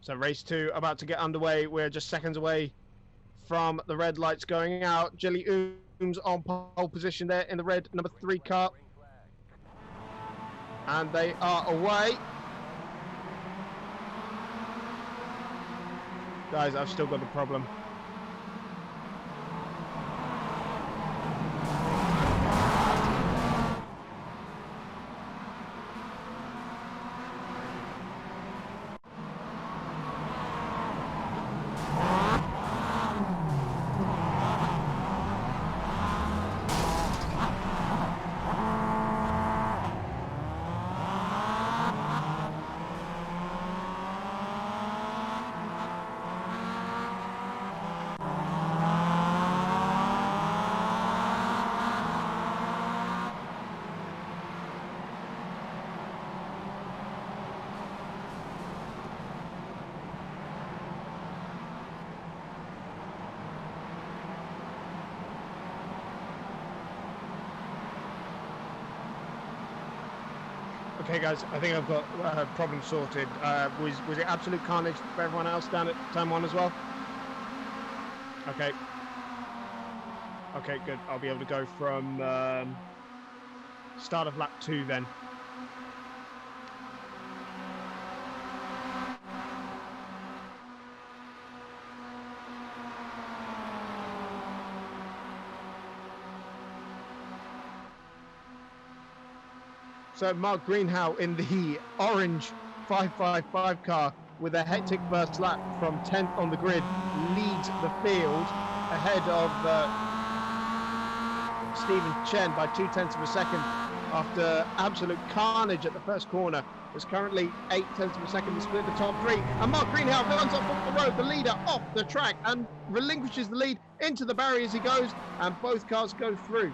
So race 2 about to get underway. We're just seconds away from the red lights going out. Jilly Ooms on pole position there in the red number 3 car. And they are away. Guys, I've still got a problem. Okay, guys, I think I've got problem sorted. Was it absolute carnage for everyone else down at turn 1 as well? Okay. Okay, good. I'll be able to go from start of lap 2 then. So Mark Greenhow in the orange 555 car with a hectic first lap from 10th on the grid leads the field ahead of Stephen Chen by 0.2 of a second after absolute carnage at the first corner. There's currently 0.8 of a second to split the top 3, and Mark Greenhow runs off the road, the leader off the track, and relinquishes the lead into the barrier as he goes, and both cars go through.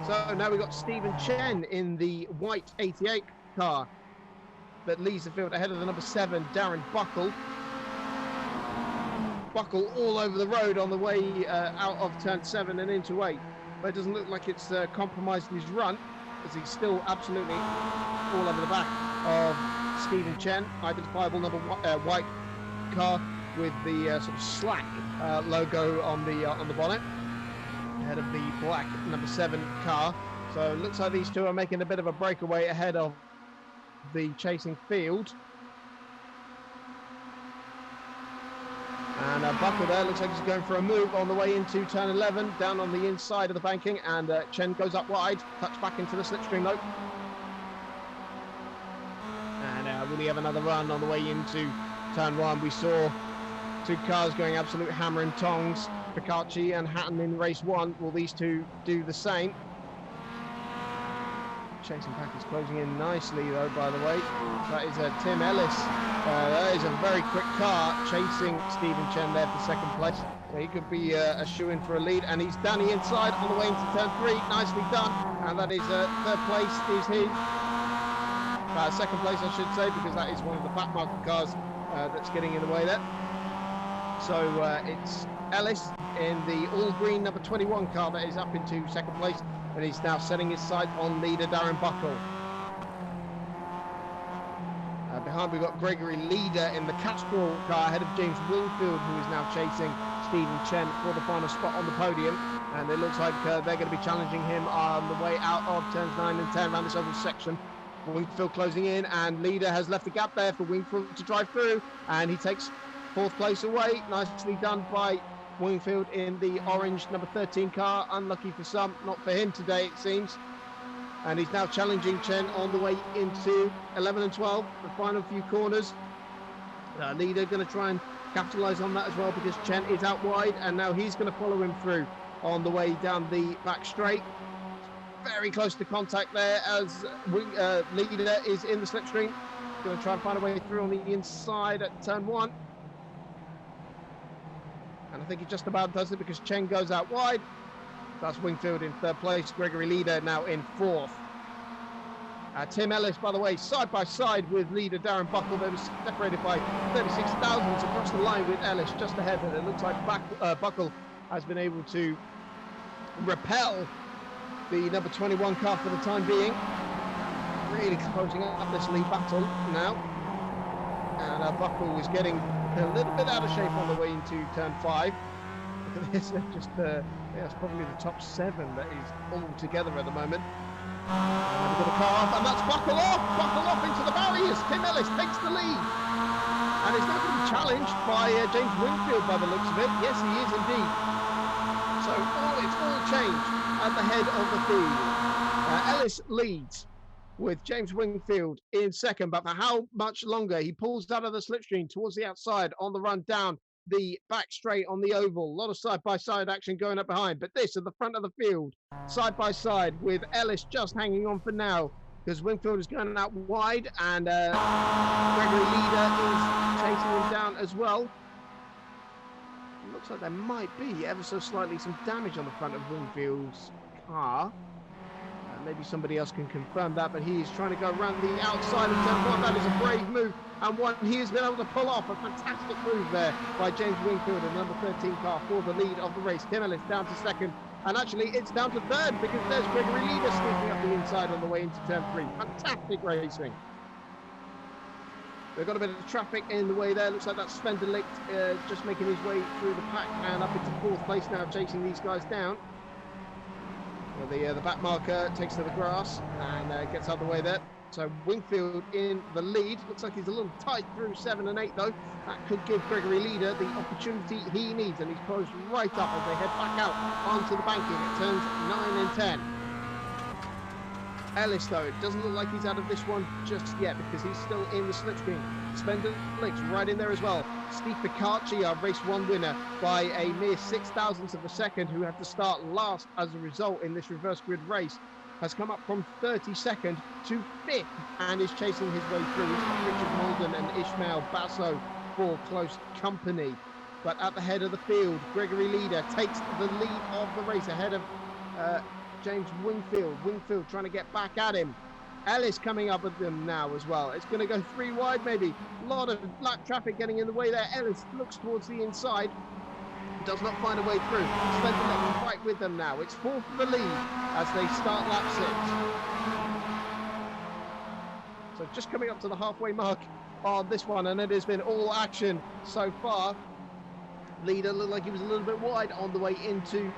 So now we've got Stephen Chen in the white 88 car that leads the field ahead of the number 7, Darren Buckle. Buckle all over the road on the way out of turn 7 and into 8. But it doesn't look like it's compromised his run, as he's still absolutely all over the back of Stephen Chen, identifiable number white car with the sort of Slack logo on the bonnet, ahead of the black number 7 car. So it looks like these two are making a bit of a breakaway ahead of the chasing field. And Buckle there looks like he's going for a move on the way into turn 11, down on the inside of the banking, and Chen goes up wide, touch back into the slipstream though. And will he have another run on the way into turn 1? We saw two cars going absolute hammer and tongs, Picacci and Hatton in race 1. Will these two do the same? Chasing pack is closing in nicely though, by the way. That is Tim Ellis. That is a very quick car chasing Stephen Chen there for second place. So he could be a shoe-in for a lead, and he's down the inside on the way into turn 3. Nicely done, and that is third place is his. Second place I should say, because that is one of the back market cars that's getting in the way there. So it's Ellis in the all-green number 21 car that is up into second place, and he's now setting his sight on leader Darren Buckle. Behind we've got Gregory Leader in the Castrol car ahead of James Wingfield, who is now chasing Stephen Chen for the final spot on the podium, and it looks like they're going to be challenging him on the way out of turns 9 and 10 around this oval section. Wingfield closing in, and Leader has left a gap there for Wingfield to drive through, and he takes 4th place away. Nicely done by Wingfield in the orange number 13 car. Unlucky for some, not for him today it seems. And he's now challenging Chen on the way into 11 and 12, the final few corners. Leader going to try and capitalise on that as well, because Chen is out wide, and now he's going to follow him through on the way down the back straight. Very close to contact there as Leader is in the slipstream. Going to try and find a way through on the inside at turn 1. And I think he just about does it, because Chen goes out wide. That's Wingfield in 3rd place. Gregory Leader now in 4th. Tim Ellis, by the way, side by side with leader Darren Buckle. They were separated by 36 thousandths across the line with Ellis just ahead. And it looks like Buckle has been able to repel the number 21 car for the time being. really closing up this lead battle now. And Buckle is getting a little bit out of shape on the way into turn 5. Look at this, just yeah, it's probably the top 7 that is all together at the moment. And we've got a car off, and that's Buckle off into the barriers. Tim Ellis takes the lead. And it's now going to be challenged by James Wingfield by the looks of it. Yes, he is indeed. So it's all changed at the head of the field. Ellis leads with James Wingfield in second, but for how much longer? He pulls out of the slipstream towards the outside on the run down the back straight on the oval. A lot of side-by-side action going up behind, but this at the front of the field, side-by-side with Ellis just hanging on for now, because Wingfield is going out wide, and Gregory Leader is chasing him down as well. It looks like there might be ever so slightly some damage on the front of Wingfield's car. Maybe somebody else can confirm that, but he is trying to go around the outside of turn 1. That is a brave move, and one he has been able to pull off. A fantastic move there by James Wingfield, and number 13 car for the lead of the race. Tim Ellis down to second, and actually it's down to third because there's Gregory Leader sneaking up the inside on the way into turn 3. Fantastic racing. They've got a bit of traffic in the way there. Looks like that's Sven de Ligt just making his way through the pack and up into 4th place now, chasing these guys down. The back marker takes to the grass and gets out of the way there. So Wingfield in the lead. Looks like he's a little tight through 7 and 8 though. That could give Gregory Leader the opportunity he needs, and he's closed right up as they head back out onto the banking at turns 9 and 10. Ellis though, it doesn't look like he's out of this one just yet because he's still in the slipstream. Sven de Ligt right in there as well. Steve Picacci, our race 1 winner by a mere 6,000ths of a second, who had to start last as a result in this reverse grid race, has come up from 32nd to 5th and is chasing his way through. He's got Richard Malden and Ishmael Basso for close company. But at the head of the field, Gregory Leader takes the lead of the race ahead of James Wingfield. Wingfield trying to get back at him. Ellis coming up with them now as well. It's going to go 3 wide maybe. A lot of lap traffic getting in the way there. Ellis looks towards the inside. Does not find a way through. Sven de Ligt right with them now. It's 4th for the lead as they start lap 6. So just coming up to the halfway mark on this one, and it has been all action so far. Leader looked like he was a little bit wide on the way into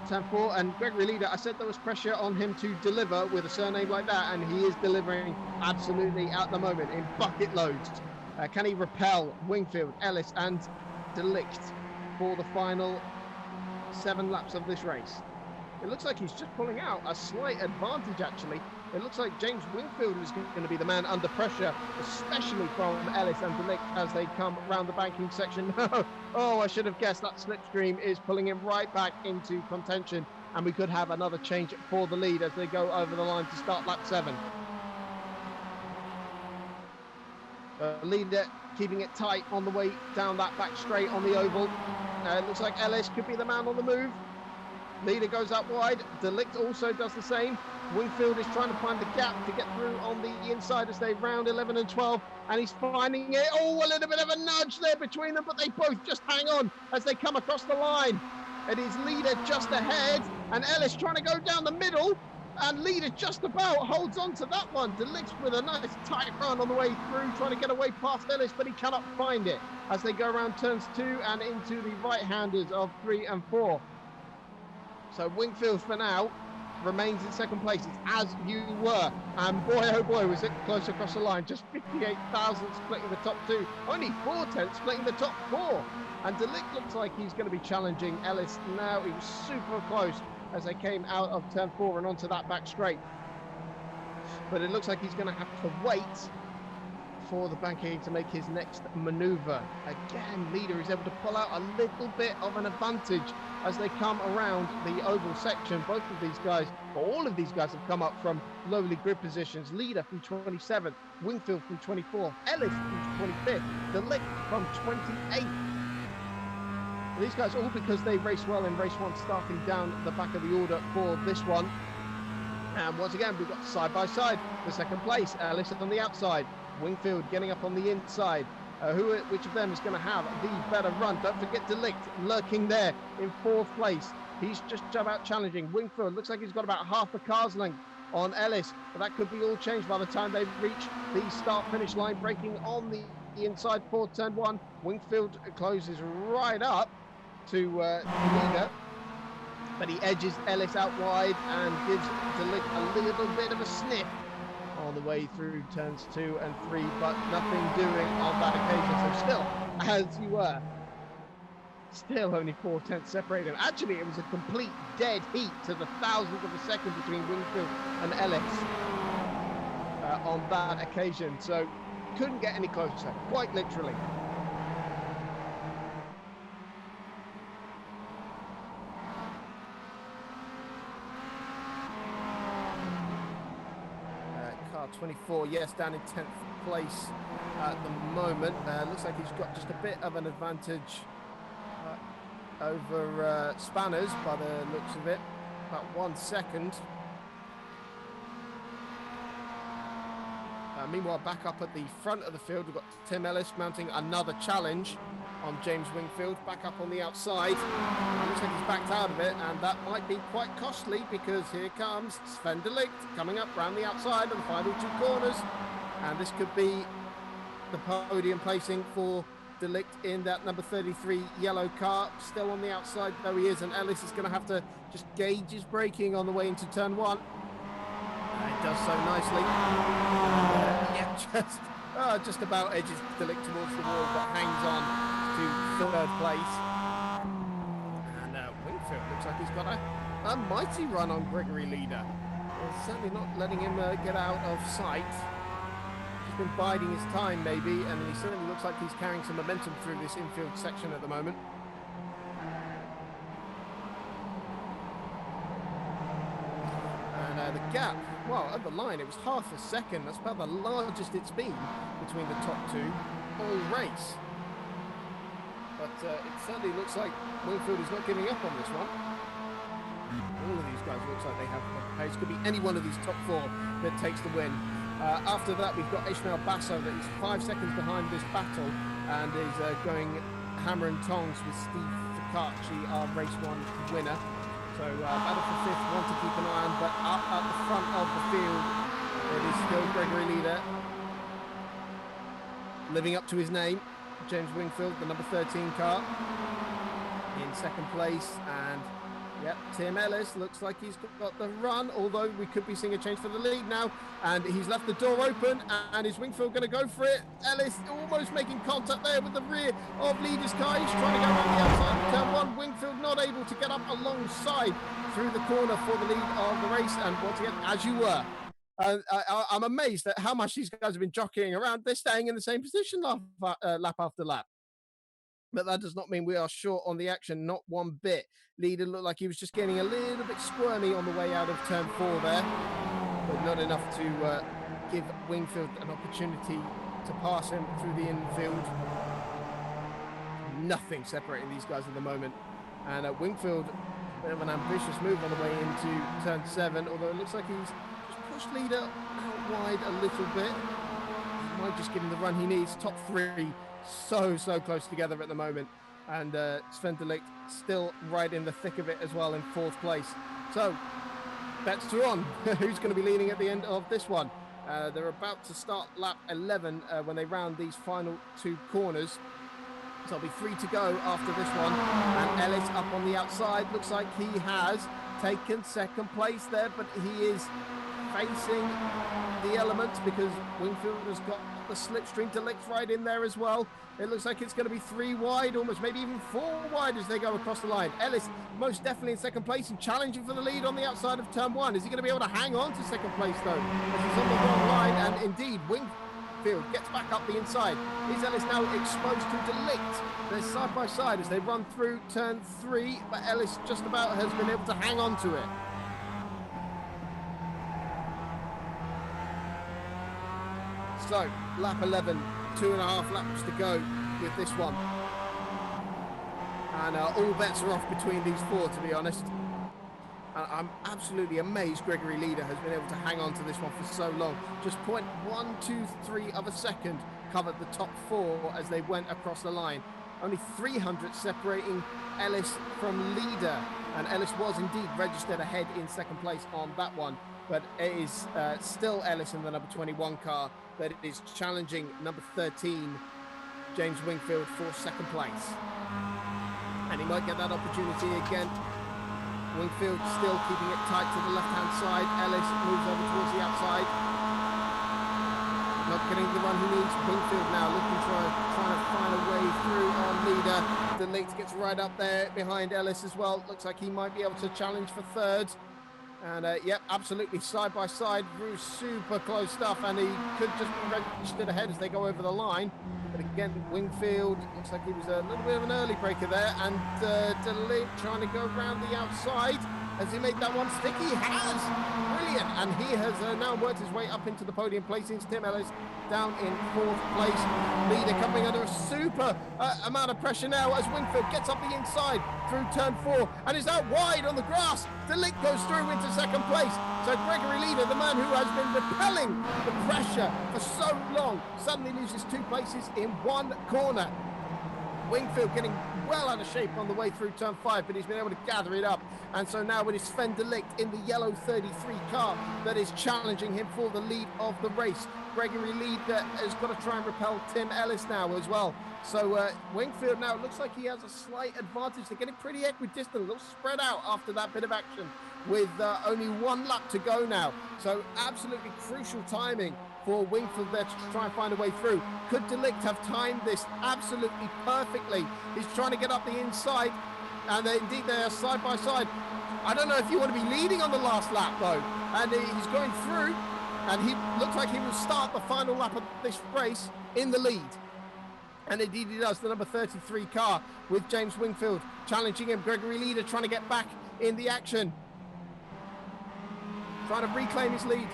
turn 4, and Gregory Leader, I said there was pressure on him to deliver with a surname like that, and he is delivering absolutely at the moment in bucket loads. Can he repel Wingfield, Ellis and de Ligt for the final 7 laps of this race? It looks like he's just pulling out a slight advantage actually. It looks like James Wingfield is going to be the man under pressure, especially from Ellis and de Ligt as they come around the banking section. Oh, I should have guessed. That slipstream is pulling him right back into contention, and we could have another change for the lead as they go over the line to start lap 7. Leader keeping it tight on the way down that back straight on the oval. It looks like Ellis could be the man on the move. Leader goes up wide. De Ligt also does the same. Wingfield is trying to find the gap to get through on the inside as they round 11 and 12, and he's finding it. Oh, a little bit of a nudge there between them, but they both just hang on as they come across the line. It is Leader just ahead, and Ellis trying to go down the middle, and Leader just about holds on to that one. De Ligt with a nice tight run on the way through, trying to get away past Ellis, but he cannot find it as they go around turns 2 and into the right-handers of 3 and 4. So Wingfield for now remains in second place. It's as you were, and boy oh boy was it close across the line. Just 58 thousandths splitting the top 2, only 4 tenths splitting the top 4, and de Ligt looks like he's going to be challenging Ellis now. He was super close as they came out of turn 4 and onto that back straight, but it looks like he's going to have to wait for the banking to make his next maneuver. Again, Leader is able to pull out a little bit of an advantage as they come around the oval section. Both of these guys, or all of these guys, have come up from lowly grid positions. Leader from 27th, Wingfield from 24th, Ellis from 25th, de Ligt from 28th. These guys all because they raced well in race 1, starting down the back of the order for this one. And once again, we've got side by side the second place. Ellis on the outside, Wingfield getting up on the inside. Which of them is going to have the better run? Don't forget de Ligt lurking there in 4th place. He's just about challenging Wingfield. Looks like he's got about half a car's length on Ellis. But that could be all changed by the time they reach the start-finish line, breaking on the inside for turn one. Wingfield closes right up to the leader, but he edges Ellis out wide and gives Delic a little bit of a sniff on the way through turns 2 and 3, but nothing doing on that occasion. So still, as you were, still only 4/10 separated. Actually, it was a complete dead heat to the thousandth of a second between Wingfield and Ellis on that occasion. So couldn't get any closer, quite literally. Car 24, yes, down in 10th place at the moment. Looks like he's got just a bit of an advantage over Spanners by the looks of it, about 1 second. Meanwhile, back up at the front of the field, we've got Tim Ellis mounting another challenge on James Wingfield, back up on the outside. Looks like he's backed out of it, and that might be quite costly, because here comes Sven de Ligt coming up round the outside of the final 2 corners, and this could be the podium placing for de Ligt in that number 33 yellow car. Still on the outside though he is, and Ellis is going to have to just gauge his braking on the way into turn 1. It does so nicely. Yeah, just about edges de Ligt towards the wall, but hangs on to 3rd place. And Wingfield looks like he's got a mighty run on Gregory Leader. Certainly not letting him get out of sight. He's been biding his time maybe, and he certainly looks like he's carrying some momentum through this infield section at the moment. And the gap, well, at the line, it was half a second. That's about the largest it's been between the top 2 all race. But it certainly looks like Wingfield is not giving up on this one. All of these guys looks like they have the pace. Could be any one of these top 4 that takes the win. After that, we've got Ishmael Basso that is 5 seconds behind this battle and is going hammer and tongs with Steve Ficacci, our race 1 winner. So battle for 5th, one to keep an eye on, but up at the front of the field, it is still Gregory Leader, living up to his name. James Wingfield, the number 13 car, in 2nd place, and yep, Tim Ellis looks like he's got the run, although we could be seeing a change for the lead now, and he's left the door open, and is Wingfield going to go for it? Ellis almost making contact there with the rear of Leader's car. He's trying to go around the outside of turn 1. Wingfield not able to get up alongside through the corner for the lead of the race, and once again, as you were. I'm amazed at how much these guys have been jockeying around. They're staying in the same position lap after lap. But that does not mean we are short on the action, not one bit. Leader looked like he was just getting a little bit squirmy on the way out of turn 4 there, but not enough to give Wingfield an opportunity to pass him through the infield. Nothing separating these guys at the moment. And Wingfield, a bit of an ambitious move on the way into turn 7, although it looks like he's just pushed Leader out wide a little bit. He might just give him the run he needs. Top 3 so close together at the moment, and Sven de Ligt still right in the thick of it as well in 4th place. So bets are on. Who's going to be leading at the end of this one? They're about to start lap 11 when they round these final 2 corners, so there'll be 3 to go after this one, and Ellis up on the outside. Looks like he has taken 2nd place there, but he is facing the elements because Wingfield has got the slipstream to Ligt right in there as well. It looks like it's going to be 3 wide, almost maybe even 4 wide as they go across the line. Ellis most definitely in 2nd place and challenging for the lead on the outside of turn 1. Is he going to be able to hang on to 2nd place though, as he's on the wrong line? And indeed, Wingfield gets back up the inside. Is Ellis now exposed to de Ligt? They're side by side as they run through turn 3, but Ellis just about has been able to hang on to it. So, lap 11, 2.5 laps to go with this one. And all bets are off between these 4, to be honest. And I'm absolutely amazed Gregory Leader has been able to hang on to this one for so long. Just 0.123 of a second covered the top 4 as they went across the line. Only 300 separating Ellis from Leader. And Ellis was indeed registered ahead in 2nd place on that one. but it is still Ellis in the number 21 car that is challenging number 13, James Wingfield, for second place. And he might get that opportunity again. Wingfield still keeping it tight to the left-hand side. Ellis moves over towards the outside. Not getting the run he needs. Wingfield now looking trying to find a way through on leader. Delict gets right up there behind Ellis as well. Looks like he might be able to challenge for third. And yep, absolutely side by side, through super close stuff, and he could just be registered ahead as they go over the line. But again, Wingfield looks like he was a little bit of an early breaker there, and Delict trying to go around the outside. Has he made that one stick? He has! Brilliant! And he has now worked his way up into the podium, placing Tim Ellis down in fourth place. Leader coming under a super amount of pressure now as Wingfield gets up the inside through turn 4 and is out wide on the grass. Delict goes through into second place. So Gregory Leader, the man who has been repelling the pressure for so long, suddenly loses 2 places in one corner. Wingfield getting well out of shape on the way through turn 5, but he's been able to gather it up. And so now it is Sven Delict in the yellow 33 car that is challenging him for the lead of the race. Gregory Leader has got to try and repel Tim Ellis now as well. So Wingfield now, it looks like he has a slight advantage. They're getting pretty equidistant, a little spread out after that bit of action with only 1 lap to go now. So absolutely crucial timing for Wingfield there to try and find a way through. Could Delict have timed this absolutely perfectly? He's trying to get up the inside, and indeed they are side by side. I don't know if you want to be leading on the last lap though, and he's going through, and he looks like he will start the final lap of this race in the lead. And indeed he does, the number 33 car with James Wingfield challenging him. Gregory Leader trying to get back in the action, trying to reclaim his lead.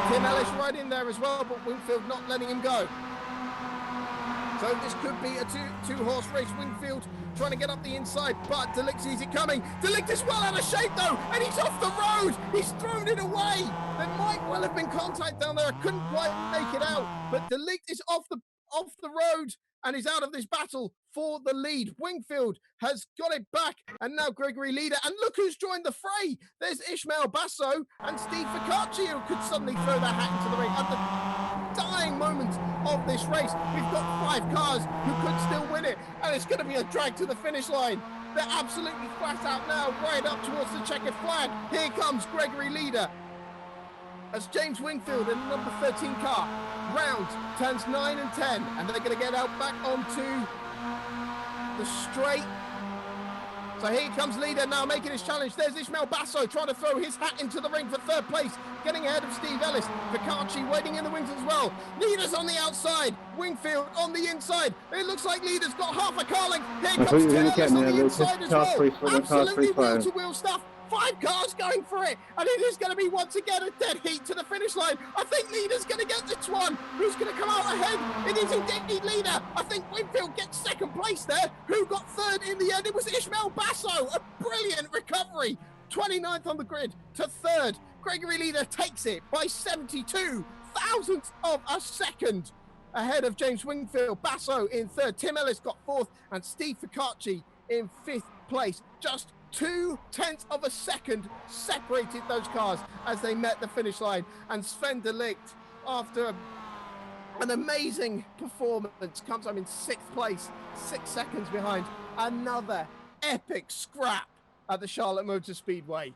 Tim Ellis right in there as well, but Wingfield not letting him go. So this could be a two-horse race. Wingfield trying to get up the inside, but Delict sees it coming. Delict is well out of shape though, and he's off the road. He's thrown it away. There might well have been contact down there. I couldn't quite make it out, but Delict is off the road and is out of this battle for the lead. Wingfield has got it back, and now Gregory Leader, and look who's joined the fray. There's Ishmael Basso and Steve Ficacci, who could suddenly throw their hat into the ring at the dying moment of this race. We've got 5 cars who could still win it, and it's going to be a drag to the finish line. They're absolutely flat out now, right up towards the checkered flag. Here comes Gregory Leader as James Wingfield in the number 13 car. Round turns 9 and 10, and they're going to get out back onto the straight. So here comes Leader now making his challenge. There's Ishmael Basso trying to throw his hat into the ring for third place, getting ahead of Steve Ellis. Ficacci waiting in the wings as well. Leader's on the outside, Wingfield on the inside. It looks like Leader's got half a car length. Here comes Tim Ellis on the inside as well. Absolutely wheel-to-wheel stuff. 5 cars going for it, and it is going to be once again a dead heat to the finish line. I think Leader's going to get this one. Who's going to come out ahead? It is indeed Leader. I think Wingfield gets second place there. Who got third in the end? It was Ishmael Basso. A brilliant recovery. 29th on the grid to third. Gregory Leader takes it by 72 thousandths of a second ahead of James Wingfield. Basso in third. Tim Ellis got fourth, and Steve Ficacci in 5th place. Just 0.2 of a second separated those cars as they met the finish line. And Sven Delict, after an amazing performance, comes home in 6th place, 6 seconds behind. Another epic scrap at the Charlotte Motor Speedway.